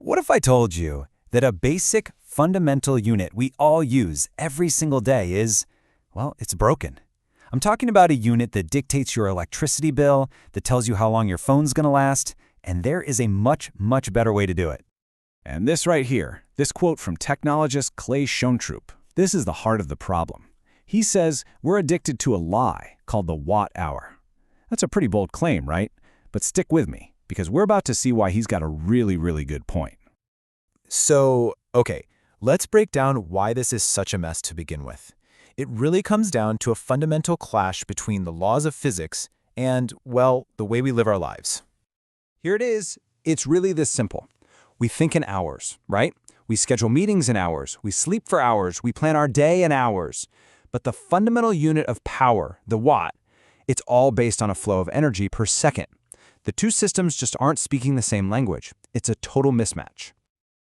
What if I told you that a basic, fundamental unit we all use every single day is, well, it's broken? I'm talking about a unit that dictates your electricity bill, that tells you how long your phone's gonna last, and there is a much, much better way to do it. And this right here, this quote from technologist Clay Schoentroop, this is the heart of the problem. He says we're addicted to a lie called the watt hour. That's a pretty bold claim, right? But stick with me, because we're about to see why he's got a really, really good point. So, okay, let's break down why this is such a mess to begin with. It really comes down to a fundamental clash between the laws of physics and, well, the way we live our lives. Here it is. It's really this simple. We think in hours, right? We schedule meetings in hours. We sleep for hours. We plan our day in hours. But the fundamental unit of power, the watt, it's all based on a flow of energy per second. The two systems just aren't speaking the same language. It's a total mismatch.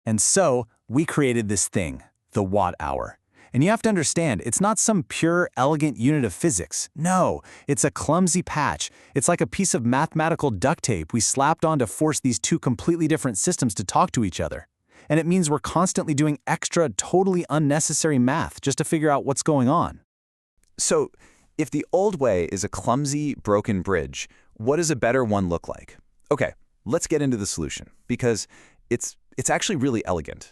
And so, we created this thing, the watt hour. And you have to understand, it's not some pure, elegant unit of physics. No, it's a clumsy patch. It's like a piece of mathematical duct tape we slapped on to force these two completely different systems to talk to each other. And it means we're constantly doing extra, totally unnecessary math just to figure out what's going on. So, if the old way is a clumsy, broken bridge, what does a better one look like? Okay, let's get into the solution, because it's actually really elegant.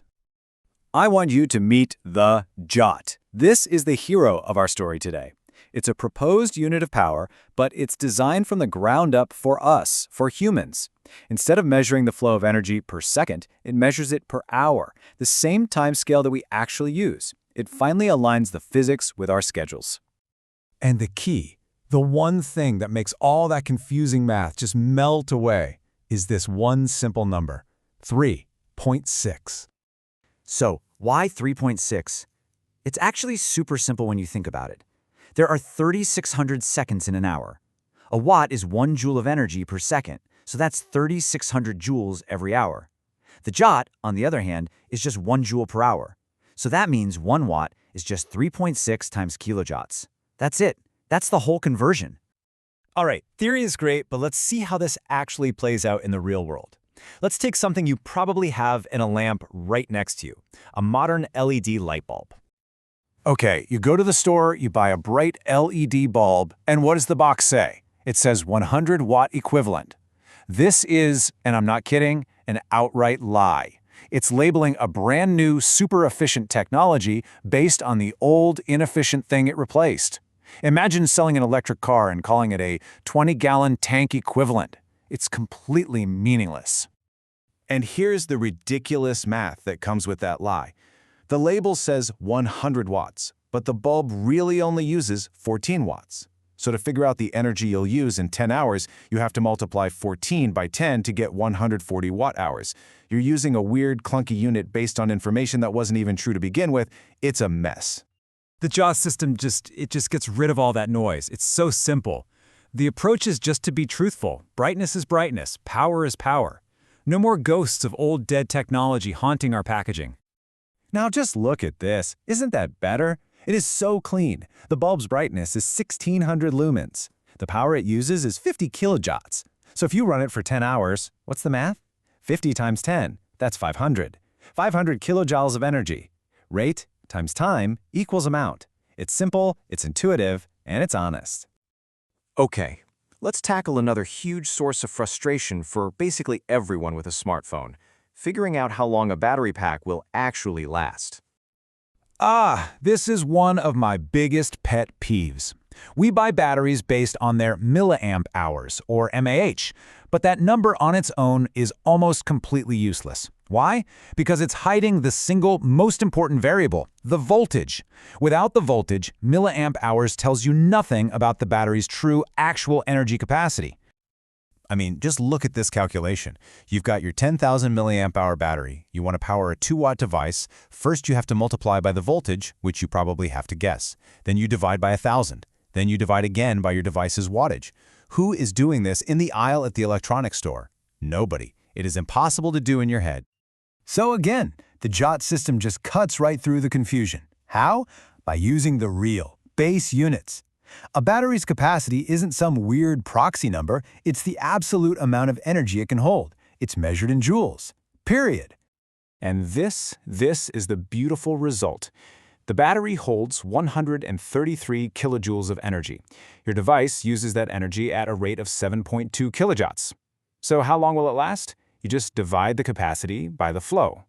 I want you to meet the Jot. This is the hero of our story today. It's a proposed unit of power, but it's designed from the ground up for us, for humans. Instead of measuring the flow of energy per second, it measures it per hour, the same time scale that we actually use. It finally aligns the physics with our schedules. And the key, the one thing that makes all that confusing math just melt away, is this one simple number, 3.6. So, why 3.6? It's actually super simple when you think about it. There are 3,600 seconds in an hour. A watt is 1 joule of energy per second, so that's 3,600 joules every hour. The Jot, on the other hand, is just 1 joule per hour. So that means 1 watt is just 3.6 times kilojoules. That's it. That's the whole conversion. All right, theory is great, but let's see how this actually plays out in the real world. Let's take something you probably have in a lamp right next to you, a modern LED light bulb. Okay, you go to the store, you buy a bright LED bulb, and what does the box say? It says 100 watt equivalent. This is, and I'm not kidding, an outright lie. It's labeling a brand new, super efficient technology based on the old, inefficient thing it replaced. Imagine selling an electric car and calling it a 20-gallon tank equivalent. It's completely meaningless. And here's the ridiculous math that comes with that lie. The label says 100 watts, but the bulb really only uses 14 watts. So to figure out the energy you'll use in 10 hours, you have to multiply 14 by 10 to get 140 watt-hours. You're using a weird, clunky unit based on information that wasn't even true to begin with. It's a mess. The Jot system just gets rid of all that noise. It's so simple. The approach is just to be truthful. Brightness is brightness. Power is power. No more ghosts of old dead technology haunting our packaging. Now just look at this. Isn't that better? It is so clean. The bulb's brightness is 1600 lumens. The power it uses is 50 kilojoules. So if you run it for 10 hours, what's the math? 50 times 10, that's 500. 500 kilojoules of energy. Rate times time equals amount. It's simple, it's intuitive, and it's honest. Okay, let's tackle another huge source of frustration for basically everyone with a smartphone: figuring out how long a battery pack will actually last. This is one of my biggest pet peeves. We buy batteries based on their milliamp hours, or mAh, but that number on its own is almost completely useless. Why? Because it's hiding the single most important variable, the voltage. Without the voltage, milliamp hours tells you nothing about the battery's true actual energy capacity. I mean, just look at this calculation. You've got your 10,000 milliamp hour battery. You want to power a 2-watt device. First, you have to multiply by the voltage, which you probably have to guess. Then you divide by 1,000. Then you divide again by your device's wattage. Who is doing this in the aisle at the electronics store? Nobody. It is impossible to do in your head. So again, the Jot system just cuts right through the confusion. How? By using the real, base units. A battery's capacity isn't some weird proxy number, it's the absolute amount of energy it can hold. It's measured in joules. Period. And this is the beautiful result. The battery holds 133 kilojoules of energy. Your device uses that energy at a rate of 7.2 kilojoules. So how long will it last? You just divide the capacity by the flow.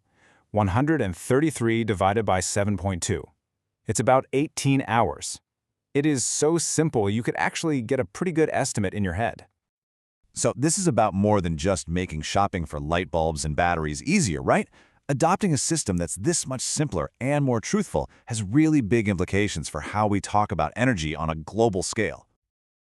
133 divided by 7.2. It's about 18 hours. It is so simple you could actually get a pretty good estimate in your head. So this is about more than just making shopping for light bulbs and batteries easier, right? Adopting a system that's this much simpler and more truthful has really big implications for how we talk about energy on a global scale.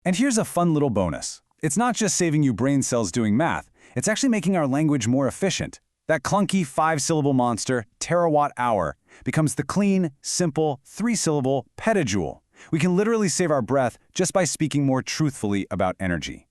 And here's a fun little bonus. It's not just saving you brain cells doing math, it's actually making our language more efficient. That clunky 5-syllable monster, terawatt-hour, becomes the clean, simple, 3-syllable petajoule. We can literally save our breath just by speaking more truthfully about energy.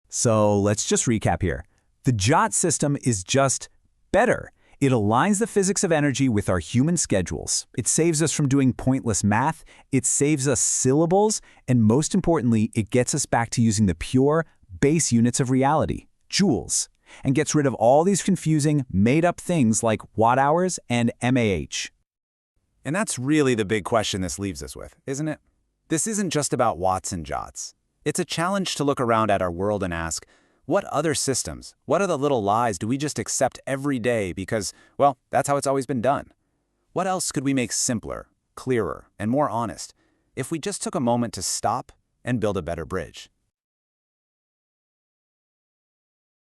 So let's just recap here. The Jot system is just better. It aligns the physics of energy with our human schedules. It saves us from doing pointless math, it saves us syllables, and most importantly, it gets us back to using the pure, base units of reality, joules, and gets rid of all these confusing, made-up things like watt-hours and mAh. And that's really the big question this leaves us with, isn't it? This isn't just about watts and jots. It's a challenge to look around at our world and ask, what other systems, what other little lies do we just accept every day because, well, that's how it's always been done? What else could we make simpler, clearer, and more honest if we just took a moment to stop and build a better bridge?